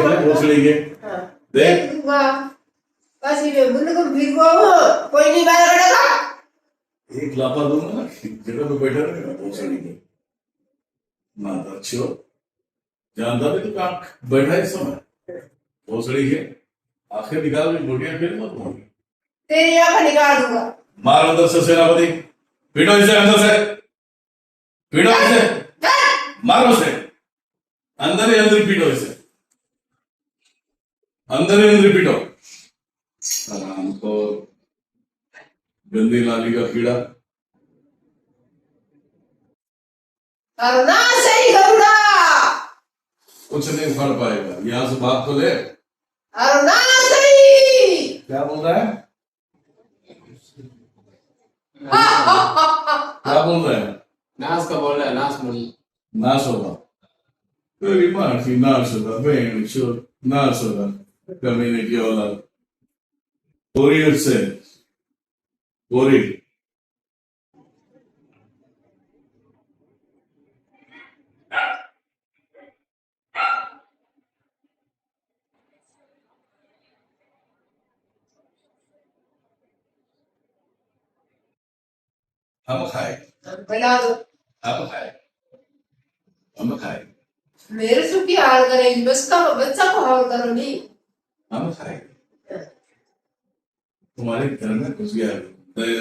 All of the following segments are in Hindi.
ले भोसड़ी के देख दूंगा बस ये बुंद को भिगो कोई नहीं बाहर करेगा एक लापा दूंगा ना जगह पे बैठा रहेगा भोसड़ी के ना तो अच्छी हो जानता भी तो कहाँ बैठा है इस समय भोसड़ी के आखिर निकाल के गोटियां फिर मत मार तेरी आंख निकाल दूंगा मार अंदर से सेनापति पीटो इसे अंदर से पीटो इसे मारो इसे अंदर ही अंदर पीटो इसे अंदर ही अंदर पीटो आराम को गंदी नाली का कीड़ा करना सही करूंगा कुछ नहीं फड़ पाएगा यहां से बात तो ले करना सही क्या बोल रहा है क्या बोल रहा है नाश का बोल रहा है नाश बोल नाश होगा तेरी माँ की नाश होगा बहन चो नाश होगा कमीने की औलाद पूरी उससे पूरी हम खाए बना दो हम खाए हम खाए मेरे से क्या हाल करेंगे बच्चा को हाल करो नहीं हम खाए तुम्हारे घर में घुस गया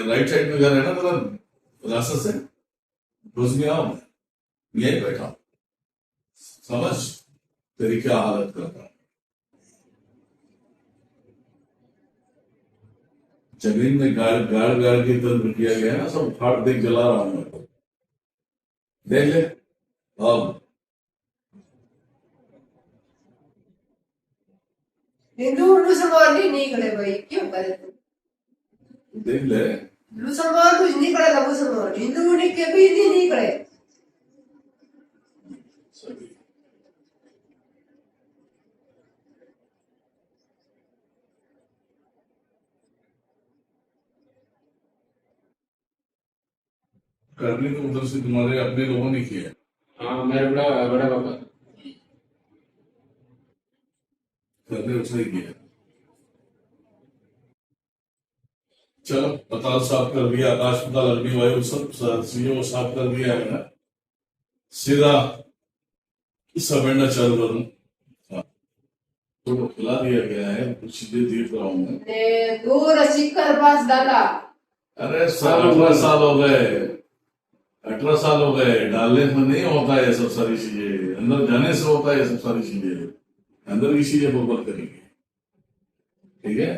राइट साइड में घर है ना तुम्हारा रास्ते से घुस गया हूं यही बैठा हूं समझ तेरी क्या हालत करता हूं जमीन में गाड़ गाड़ गाड़ के तंत्र किया गया ना सब फाड़ देख जला रहा हूं मैं तो देख ले अब हिंदू मुसलमान नहीं निकले भाई क्यों करे तुम देख ले मुसलमान कुछ निकले था मुसलमान हिंदू के भी नहीं निकले करने तो उधर से तुम्हारे अपने लोगों ने किया हाँ मेरे बड़ा बड़ा पापा करने उसने किया चलो पताल साफ कर दिया आकाश पताल अग्नि वायु सब चीजों को साफ कर दिया है ना सीधा सबेड़ना चालू करूं तो खिला दिया गया है कुछ चीजें देख रहा हूं मैं दूर सिक्कर पास डाला अरे 18 साल हो गए 18 साल हो गए डालने में नहीं होता है ये सब सारी चीजें अंदर जाने से होता है ये सब सारी चीजें अंदर की चीजें बर्बाद करेंगे ठीक है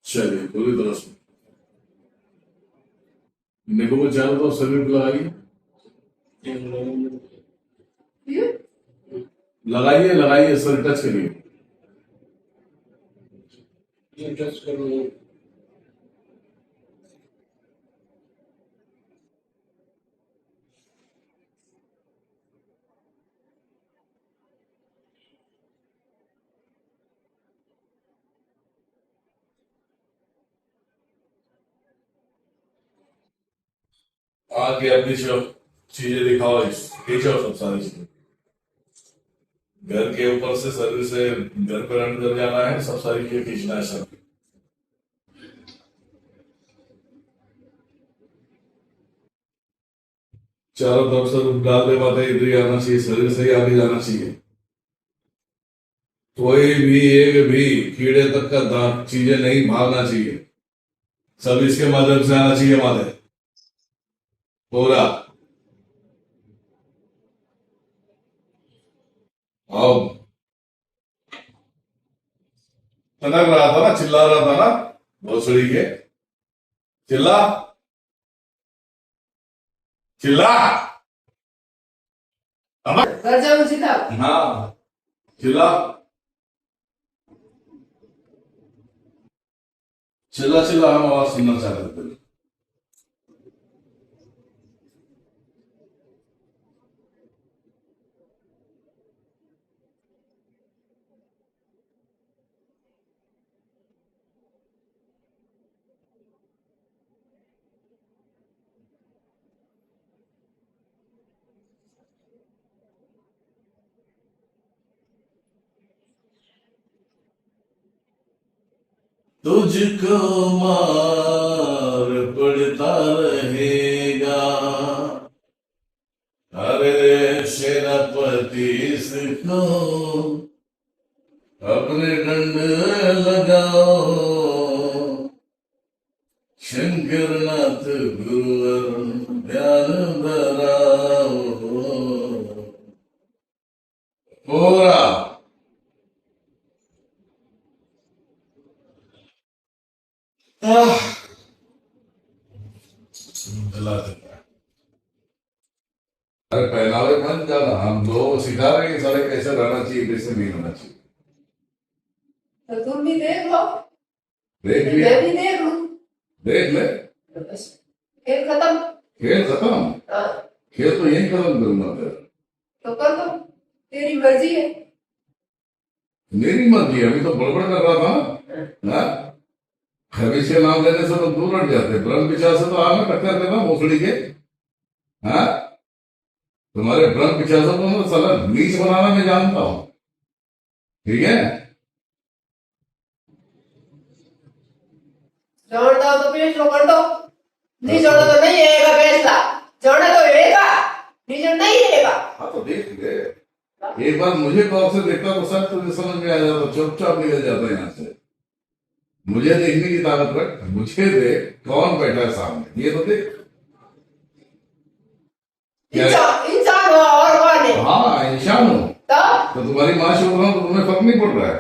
चलिए पूरी तरह से निको को चारों तो शरीर पे लगाइए लगाइए सर टच करिए टच करो आगे अपनी सब चीजें दिखाओ खींचो सब सारी चीजें घर के ऊपर से शरीर से घर पर अंदर जाना है सब सारी चीजें खींचना है सब चारों तरफ से डाल दे पाते इधर ही आना चाहिए शरीर से ही आगे जाना चाहिए कोई भी एक भी कीड़े तक का चीजें नहीं भागना चाहिए सब इसके माध्यम से आना चाहिए हमारे पूरा अब तनक रहा था ना चिल्ला रहा था ना भोसड़ी के चिल्ला चिल्ला घर जाऊं सीधा हाँ चिल्ला चिल्ला चिल्ला हम आवाज सुनना चाह रहे थे तुझको मार पड़ता रहेगा। अरे सेनापति इसको अपने दंड लगाओ, शंकरनाथ गुरुवर ध्यान धराओ। पूरा जला देता है। अरे पहनावे मत जाना, हम लोगों को सिखा रहे हैं कि सारे कैसे रहना चाहिए, कैसे नहीं रहना चाहिए। तो तुम भी देख लो, देख लिया, मैं भी देख लूं। देख ले। तो बस खेल खत्म। खेल खत्म। हाँ, खेल तो यही खत्म करूंगा फिर। तो कर दो, तेरी मर्जी है। मेरी मर्जी है, अभी तो बड़बड़ कर रहा था ना। खबीज के नाम लेने से तो दूर हट जाते, ब्रह्म पिछा से तो आना टक्कर देना मोसड़ी के। हाँ, तुम्हारे ब्रह्म पिछा से तो मैं साला नीच बनाना मैं जानता हूं, ठीक है। जोड़ता हो तो फैसला कर दो, नहीं जोड़ो तो नहीं रहेगा फैसला। जोड़ा तो रहेगा, नहीं जोड़ नहीं रहेगा। हाँ तो देख ले, एक बार मुझे गौर से देखता तो सब तुझे समझ में आ जाता, चुपचाप निकल जाता यहाँ से। मुझे देखने की ताकत रख, मुझे देख कौन बैठा है सामने, ये तो देख। इंसान हो और कौन है? हाँ इंसान हो। तो तुम्हारी माँ से बोल रहा हूँ तो तुम्हें फर्क नहीं पड़ रहा है।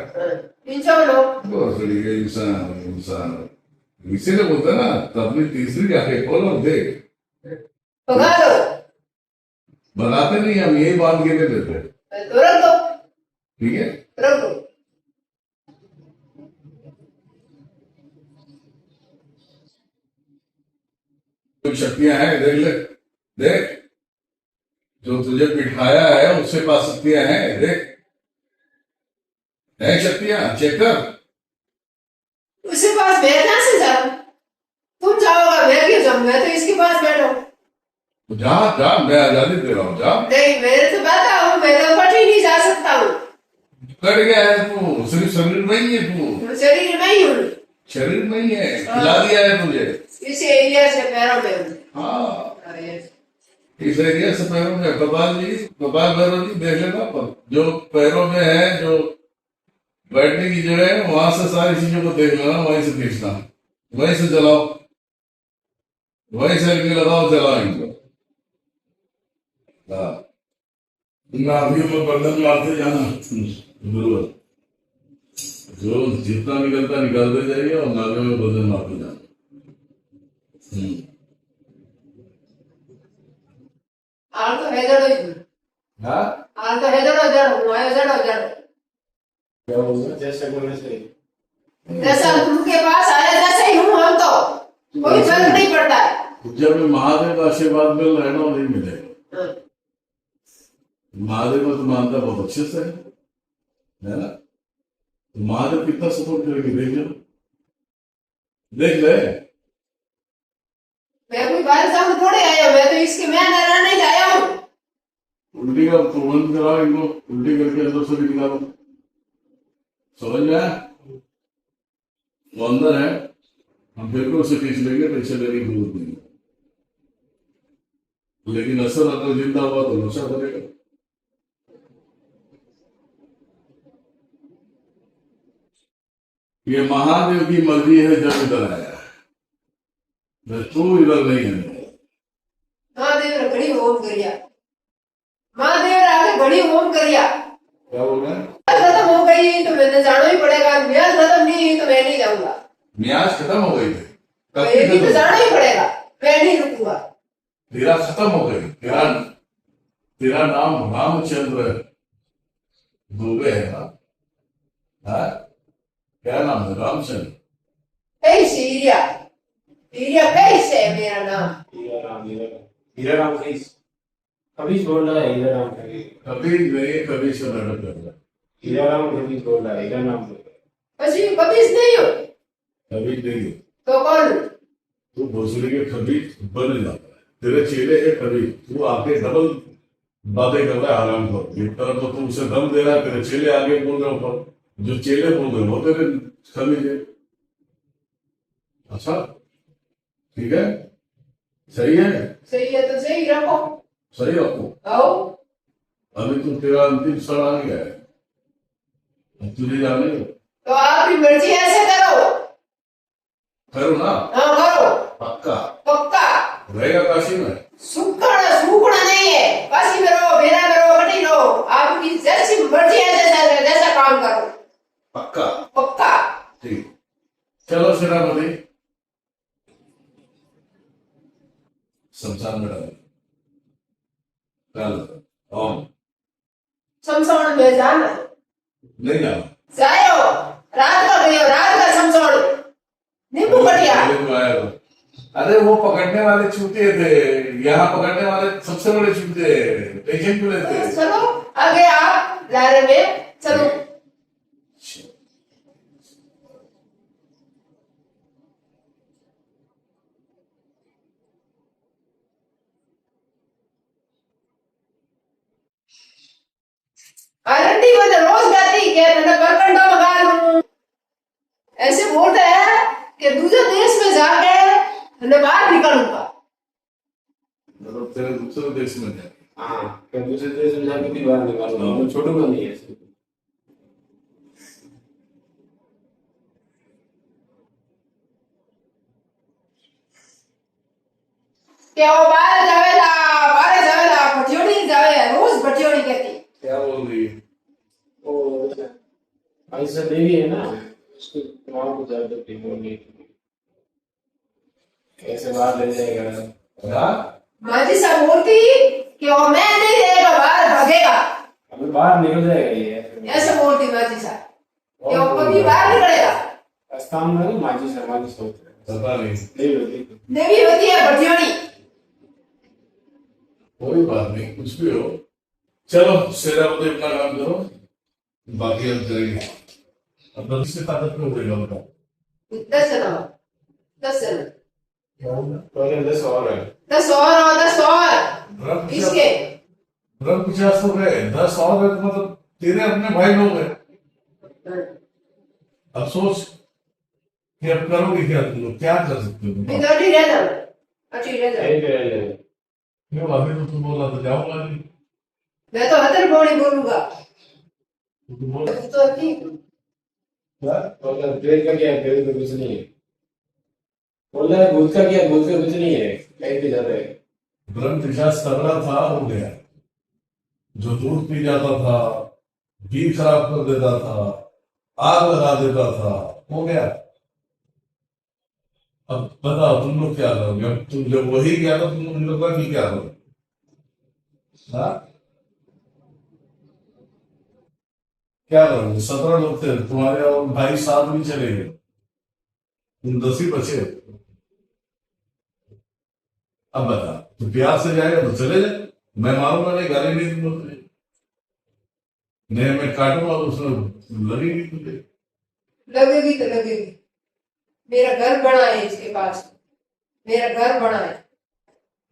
इंसान हो। बहुत सही है, इंसान इंसान हो। इसीलिए बोलते हैं ना, तो अपनी तीसरी आंखें खोलो और देख। भगा दो। बनाते नहीं, हम यही बांध के दे देते, तो रख दो, ठीक है। रख दो। कुछ शक्तियां हैं, देख ले, देख जो तुझे बिठाया है उससे पास शक्तियां हैं, देख है शक्तियां, चेक कर। उसके पास मैं कहां से जाऊं? तुम जाओगा, मैं क्यों जाऊं? मैं तो इसके पास बैठो। जा जा, मैं आजादी दे रहा हूँ, जा। नहीं, मेरे तो पता हूँ, मैं तो कट ही नहीं जा सकता हूँ। कट गया है तू, सिर्फ शरीर में ही है तू, शरीर में ही हूँ। शरीर में ही है, खिला दिया है तुझे इस एरिया से पैरों में हूँ। हाँ, इस एरिया से पैरों में। कपाल जी, कपाल भैरव जी देख लेना, पर जो पैरों में है, जो बैठने की जगह है, वहां से सारी चीजों को देख लेना, वहीं से खींचना, वहीं से जलाओ, वहीं से अग्नि लगाओ, जलाओ इनको। हाँ, नाभियों में बंधन मारते जाना गुरुवर, जो जितना निकलता निकालते जाइए और नाभियों में बंधन मारते जाना। आल तो है जड़ो ही। हाँ, आल तो है जड़ो जड़ो, है जड़ो जड़ो। क्या बोलना, जैसे बोलना चाहिए। जैसा तुमके पास आया जैसे ही हूँ हम तो, कोई फर्क नहीं पड़ता है। जब महादेव का आशीर्वाद मिल रहा है ना, नहीं मिलेगा। महादेव में तो मानता बहुत अच्छे से है ना, तो महादेव कितना सपोर्ट करेंगे, देख लो, देख ले। मैं कोई बाहर से थोड़े आया, मैं तो इसके मैं रहने नहीं आया हूँ। उल्टी का प्रबंध कराओ इनको, उल्टी करके अंदर से निकालो, समझ में आया? वो अंदर है, हम फिर को उसे खींच लेंगे, पैसे लेने की जरूरत नहीं, लेकिन असर अगर जिंदा हुआ तो नशा करेगा। ये महादेव की मर्जी है जब इधर आया, तू इधर नहीं है। महादेव ने घड़ी होम करिया, महादेव ने आके घड़ी होम करिया। क्या बोल रहे हैं? खत्म हो गई तो मैंने जाना ही पड़ेगा, म्याज खत्म नहीं हुई तो मैं नहीं जाऊंगा। म्याज खत्म हो गई थी, ये भी तो जाना ही पड़ेगा, मैं नहीं रुकूंगा। तेरा खत्म हो गई, तेरा नाम रामचंद्र दुबे है ना? हाँ? क्या नाम है? रामचंद्र। कैसे हीरा, हीरा कैसे है मेरा नाम? हीरा राम कबीर बोल रहा है, हीरा राम कभी नहीं, कभी से लड़क कर रहा है। हीरा राम कबीर बोल रहा है, हीरा नाम बोल रहा है। बस कबीर नहीं हो कभी नहीं, तो कौन? तू भोसड़ी के खबीर बन जाता है, तेरे चेले है खबीर, तू आके डबल बातें कर रहा है आराम को। एक तरफ तो तू उसे दम दे रहा है, तेरे चेले आगे बोल रहे ऊपर, जो चेले बोल रहे हो तेरे खबीर है। अच्छा ठीक है, सही है, सही है तो सही रखो। सही रखो। आओ। अभी तो तेरा अंतिम क्षण आ गया है, अब तुझे जाने दो। तो आपकी मर्जी ऐसे करो। करो ना, हाँ करो। पक्का पक्का। रहेगा काशी में। सूखना सूखना नहीं है, काशी में रहो, बेना में रहो, कहीं रहो, आपकी जैसी मर्जी है, जैसा जैसा काम करो। पक्का पक्का। ठीक, चलो सेनापति शमशान में डालो। चलो ओम। शमशान में जाना नहीं जाना, जायो, रात का गयो, रात का शमशान नींबू कटिया। पहले तो आया था। अरे वो पकड़ने वाले चूते थे, यहाँ पकड़ने वाले सबसे बड़े चूते, टेंशन क्यों लेते? चलो आगे आप दायरे में चलो। आरती में तो रोज गाती के मैंने परकंडा मंगा लूं, ऐसे बोलते हैं कि दूसरे देश में जाके मैं बाहर निकलूंगा। मतलब तेरे दूसरे देश में जाए। हाँ, फिर दूसरे देश में जाके भी बाहर निकालूंगा, मैं छोड़ूंगा नहीं ऐसे। क्या वो बाहर जावेला भटियोड़ी जावे, रोज भटियोड़ी कहती। क्या बोल रही है? वो ऐसा देवी है ना, उसको माँ को ज्यादा बोलनी कैसे बाहर ले जाएगा। हाँ? माजी साहब बोलती कि वो मैं नहीं रहेगा, बाहर भागेगा, अभी बाहर निकल जाएगा ये। ऐसे बोलती माजी साहब कि वो कभी बाहर निकलेगा। स्थान में ना माजी से होते हैं। पता नहीं, देवी होती है भटियोड़ी। कोई बात नहीं, कुछ भी हो। चलो सेनापति अपना काम करो, बाकी हम करेंगे। अब इससे ताकत में उड़ेगा बताओ। 10 जन हो, 10 जन, पहले 10 और है। 10 और हो, 10 और ब्रह्म इसके 50 हो गए, 10 और है तो मतलब तेरे अपने भाई लोग हैं। अब सोच कि अब करोगे क्या, तुम लोग क्या कर सकते हो? बिदौड़ी रह जाओ, अच्छी रह जाओ। क्यों अभी तो तुम बोला तो जाऊंगा नहीं। मैं तो हतर बोली बोलूंगा। तुम बोल तो ठीक प्रेत का क्या है, प्रेत का कुछ नहीं है। बोल रहा है भूत का क्या, भूत का कुछ नहीं है, कहीं भी जाता है। ब्रह्म पिशाच तगड़ा था, हो गया। जो दूध पी जाता था, घी खराब कर देता था, आग लगा देता था, हो गया। अब बताओ तुम लोग क्या करोगे? अब तुम जब वही गया तो तुम लोग का क्या करोगे? हाँ? क्या करोगे? 17 लोग थे तुम्हारे और भाई 7 भी चले गए, तुम 10 ही बचे। अब बता, तो प्यार से जाएगा तो चले जाए, मैं मारूंगा नहीं, गाली नहीं दूंगा, नहीं मैं काटूंगा तो उसमें लगेगी तुझे। लगेगी तो लगेगी। मेरा घर बना है इसके पास, मेरा घर बना है।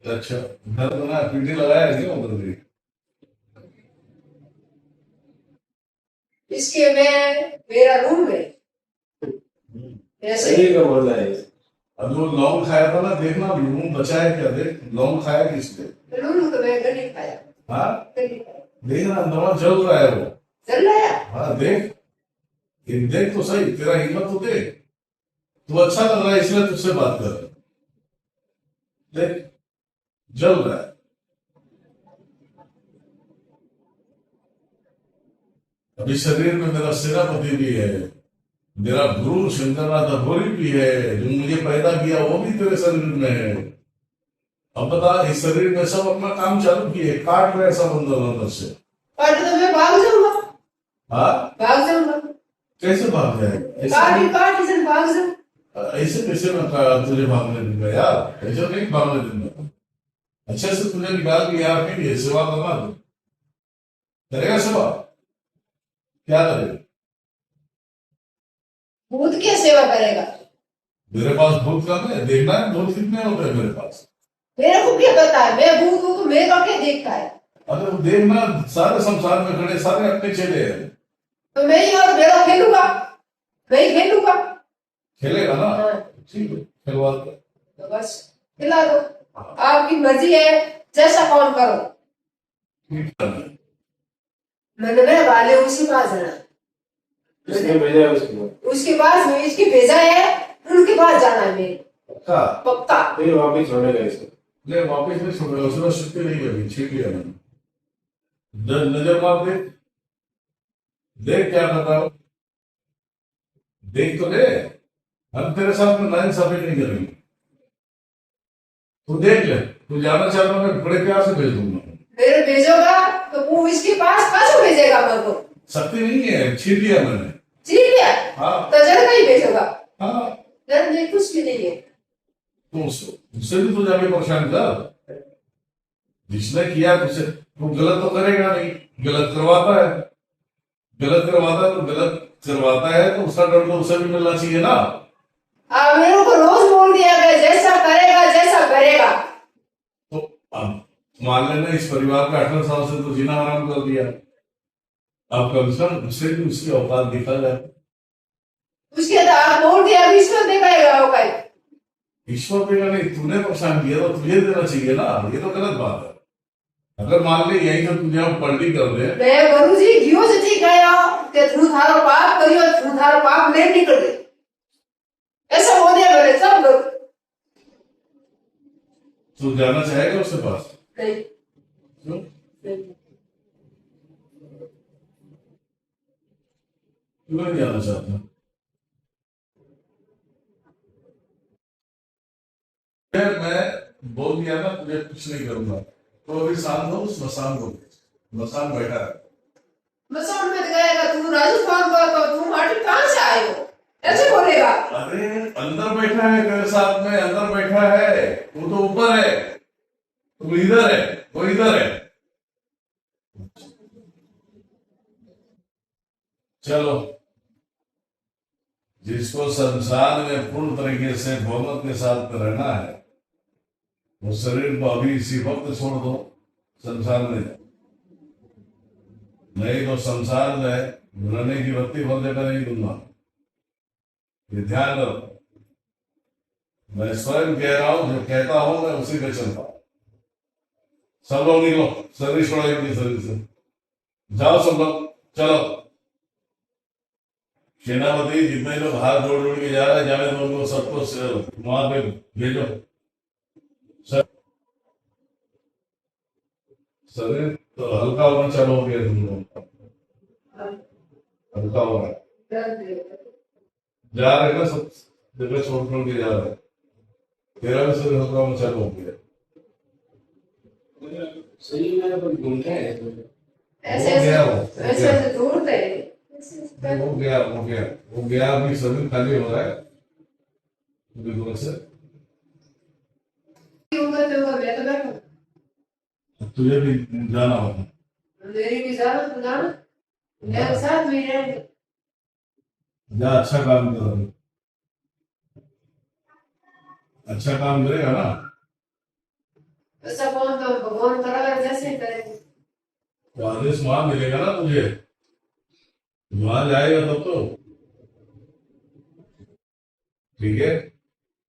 अच्छा, घर बना, पीढ़ी लगाया है क्या उधर भी? इसके में मेरा रूम है ऐसे। सही का बोल रहा है। अब वो लौंग खाया था ना, देखना लून बचा है क्या, देख लौंग खाया किसने? रूम तो मैं नहीं खाया। हाँ नहीं खाया। देखना, नवा जल रहा है वो। चल रहा है। हाँ देख, ये देख तो सही, तेरा हिम्मत तो देख, तू अच्छा लग रहा है इसलिए तुझसे बात कर रहा हूं। देख जल रहा है। अभी शरीर में मेरा सेनापति भी है, मेरा गुरु शंकरनाथ अघोरी भी है, जो मुझे पैदा किया वो भी तेरे शरीर में है। अब बता, इस शरीर में सब अपना काम चालू किए, काट रहे सब अंदर अंदर से। काट तो मैं भाग जाऊंगा। हाँ भाग जाऊंगा। कैसे भाग जाए? काट इसे भाग जाऊं। ऐसे कैसे मैं तुझे भागने दूंगा यार, ऐसे नहीं भागने दूंगा। अच्छे से तुझे निकाल के यहाँ के लिए सेवा करना, तू करेगा सेवा? क्या करेगा? भूत की सेवा करेगा? मेरे पास भूत कम है, देखना है भूत कितने होते हैं मेरे पास। मेरे को क्या पता है, मैं भूत हूँ तो मेरे को क्या देखता है? अरे वो देखना, सारे संसार में खड़े सारे अपने चेले हैं। तो मैं ही और मेरा खेलूंगा, मैं ही खेलूंगा। खेलेगा ना? हाँ। ठीक है खिलवा दो। तो बस खिला दो, आपकी मर्जी है, जैसा कौन करो। ठीक है। मैंने मेरे वाले उसी पास जाना, किसने भेजा है उसको? उसके पास में इसकी भेजा है, उनके पास जाना है मेरे, पक्का? पक्का। फिर वापिस छोड़ेगा इसको? ले वापिस नहीं छोड़ेगा, उसने छुट्टी नहीं करी, छीन लिया मैंने। नजर मार दे, देख क्या कर रहा हो, देख तो ले। हम तेरे साथ में नाइंसाफी नहीं करेंगे, तू देख ले। तू जाना चाहता है, मैं बड़े प्यार से भेज दूंगा। मेरे भेजोगा तो वो इसके पास कहाँ भेजेगा मेरे को? शक्ति नहीं है, छीन लिया मैंने। ठीक है, हाँ तो जरा नहीं भेजोगा, हाँ, जरा नहीं, कुछ भी नहीं है। तो उससे भी तो जाके परेशान कर। जिसने किया तुझसे, वो गलत तो करेगा नहीं, गलत करवाता है, गलत करवाता है तो गलत करवाता है, तो उसका दंड तो उसे भी मिलना चाहिए ना। आप मेरे को रोज बोल दिया गया जैसा करेगा जैसा करेगा। तो अब मान लेना इस परिवार का 18 साल से तो जीना आराम कर दिया, अब कम से कम उससे भी उसकी औकात दिखा जाए। उसके बाद आप बोल दिया अभी ईश्वर देखाएगा वो कहीं। ईश्वर देगा नहीं, तूने परेशान किया तो तुझे देना चाहिए ना, ये तो गलत बात है। अगर मान ले यही तो तुझे हम पलटी कर दे। मैं गुरु जी घियो से ठीक गया कि थ्रू थारो पाप करियो, थ्रू थारो पाप नहीं निकल गए, ऐसा हो दिया मेरे सब लोग। तू जाना चाहेगा उसके पास? नहीं, क्यों? क्यों नहीं जाना चाहता? मैं बोल दिया ना तुझे कुछ नहीं करूंगा, तो अभी शांत हो, उस मसान को, मसान बैठा है। मसान में गएगा तू राजस्थान का, तू माटी कहाँ से आए हो, ऐसे बोलेगा? अरे अंदर बैठा है तेरे साथ में, अंदर बैठा है, तू तो ऊपर है, तू इधर है, वो इधर है। चलो, जिसको संसार में पूर्ण तरीके से बहुमत के साथ रहना है, वो शरीर को अभी इसी वक्त छोड़ दो, संसार में नहीं तो संसार में रहने की बत्ती भर जगह नहीं दूंगा, ये ध्यान रखो। मैं स्वयं कह रहा हूं, जो कहता हूं मैं उसी पे चलता हूं। सब लोग निकलो, शरीर छोड़ो इनकी शरीर से, जाओ सब लोग, चलो। सेनापति जितने लोग हाथ जोड़ जोड़ के जा रहे हैं, जाने दो उनको, सबको वहां पे भेजो। सब शरीर तो हल्का होना चालू हो गया, तुम लोग हल्का हो रहा है, जा रहे हैं ना सब जगह छोड़ छोड़ के जा रहे हैं, तेरा भी शरीर हल्का होना चालू हो गया। सही में तो घूमते हैं ऐसे हो गया वो, ऐसे ऐसे ढूंढते हैं। हो गया हो गया हो गया, अभी शरीर खाली हो रहा है बिल्कुल से। होगा तो होगा, मैं तो बैठूं। तुझे भी जाना होगा, मेरी भी जाना तो जाना, मेरे साथ भी रहेंगे। जा अच्छा काम कर, अच्छा काम करेगा ना, ऐसा कौन तो भगवान करावे जैसे ही करेंगे। तो आदेश वहां मिलेगा ना तुझे, वहां जाएगा तब तो ठीक है।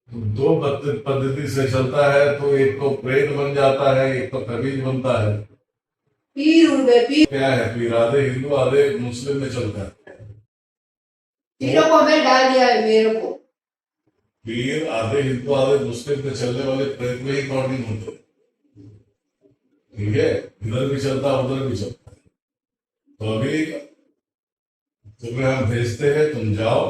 दो पद्धति से चलता है, तो एक तो प्रेत बन जाता है, एक तो कबीर बनता है। पीर हूँ मैं, पीर। क्या है पीर? आधे हिंदू आधे मुस्लिम में चलता है। पीरों को मैं डाल दिया है मेरे को। पीर आधे हिंदू आधे मुस्लिम में चलने वाले प्रेत में ही काउंटिंग होते हैं, ठीक है। इधर भी चलता है उधर भी चलता है। तो अभी तुम्हें हम भेजते हैं, तुम जाओ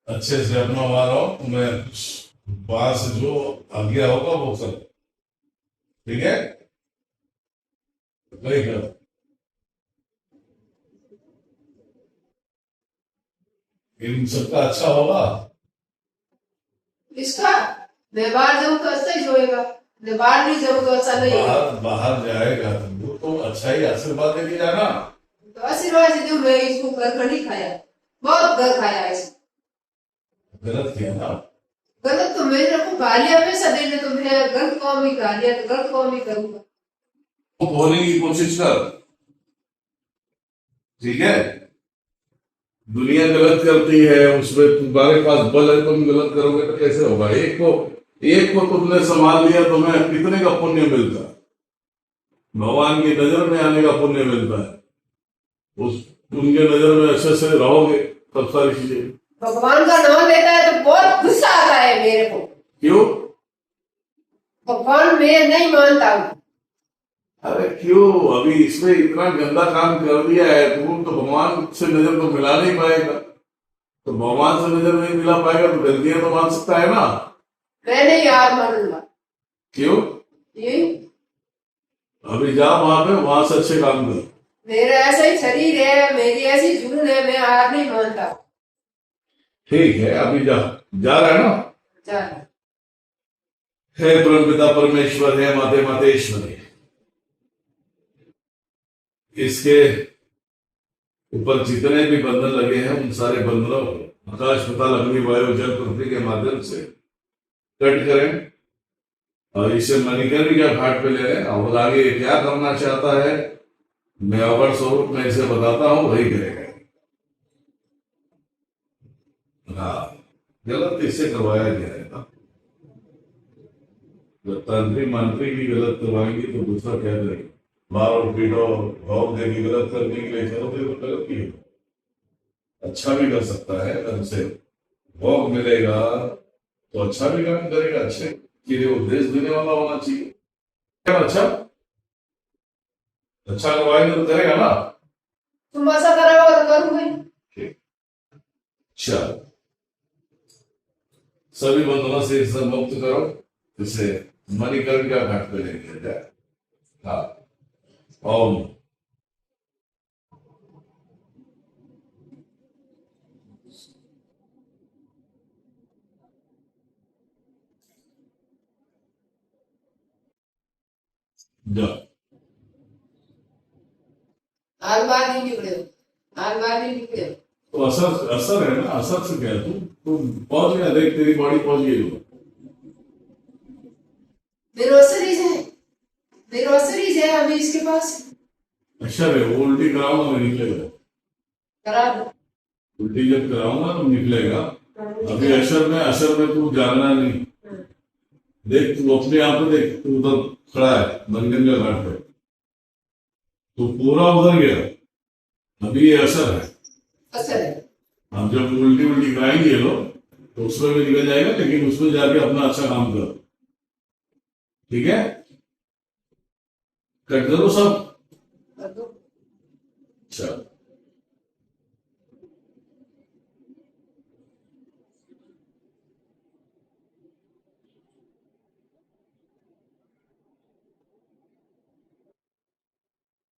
अच्छे से अपना वहां रहो, तुम्हें वहां से जो आज्ञा होगा वो करो, ठीक है। वही करो। इन सबका अच्छा होगा। इसका मैं बाहर जाऊँ तो अच्छा ही होएगा, मैं बाहर नहीं जाऊँ तो अच्छा नहीं होगा। बाहर जाएगा तो अच्छा ही आशीर्वाद देके जाना। तो आशीर्वाद से मैं इसको घर का नहीं खाया, बहुत घर खाया इसको। गलत किया ना, गलत तो मेरे को गालियां हमेशा देने, तो मैं गलत काम ही गालियां तो गलत काम ही करूंगा। बोलने की कोशिश कर, ठीक है। दुनिया गलत करती है, उसमें तुम्हारे पास बल है, तुम गलत करोगे तो कैसे होगा? एक को तुमने संभाल लिया, तुम्हें कितने का पुण्य मिलता है? भगवान की नजर में आने का पुण्य मिलता है। उस उनके नजर में अच्छे से रहोगे तब सारी चीजें। भगवान का नाम लेता है तो बहुत गुस्सा आता है मेरे को। क्यों? भगवान मैं नहीं मानता हूँ। अरे क्यों? अभी इसमें इतना गंदा काम कर दिया है, तुम तो भगवान से नजर तो मिला नहीं पाएगा। तो भगवान से नजर नहीं मिला पाएगा तो गलतियां तो मान सकता है ना? मैं नहीं यार मानूंगा। क्यों? ये अभी जा वहां पे, वहां से अच्छे काम कर। मेरा ऐसा ही शरीर है, मेरी ऐसी जुनून है, मैं हार नहीं मानता। ठीक है, अभी जा रहा है ना? चल हे परमपिता परमेश्वर, है माते मातेश्वरी, इसके ऊपर जितने भी बंधन लगे हैं उन सारे बंधनों को आकाश पाताल अग्नि वायु जल पृथ्वी के माध्यम से कट करें और इसे मणिकर्णिका घाट पे ले लें। और आगे क्या करना चाहता है मैं अवर स्वरूप में इसे बताता हूं, वही करेगा। हाँ, गलत इससे करवाया गया है ना। जब तांत्रिक मांत्रिक की गलत करवाएंगे तो दूसरा क्या करेगा? मारो पीटो भोग देगी, गलत करने के लिए चलोगे तो गलत ही होगा। अच्छा भी कर सकता है, अगर उसे भोग मिलेगा तो अच्छा भी काम करेगा, अच्छे के लिए उपदेश देने वाला होना चाहिए। क्या अच्छा करवाएंगे तो करेगा ना। तुम ऐसा कराओगे तो करूंगी। चल, सभी बंधनों से इसे मुक्त करो, इसे मणिकर्णिका घाट पे लेके जाए। हाँ, ओम। जाओ। आज बार नहीं निकले हो, आज बार नहीं निकले हो। तो असर है ना, असर से क्या? तू पहुंच गया, देख तेरी बॉडी पहुंच गई। बेरोसरीज है अभी इसके पास। अच्छा रे, वो उल्टी कराऊंगा मैं, निकलेगा। करा दो। उल्टी जब कराऊंगा तो निकलेगा। अभी असर में तू जानना नहीं। देख, तू अपने आप में देख, तू उधर खड़ा है मनगंगा घाट पे, तू पूरा उधर गया। अभी ये असर है। असर है। हम जब उल्टी कराएंगे ये लोग तो उसमें भी निकल जाएगा, लेकिन उसमें जाके अपना अच्छा काम कर। ठीक है, कट करो सब। कर दो। चल।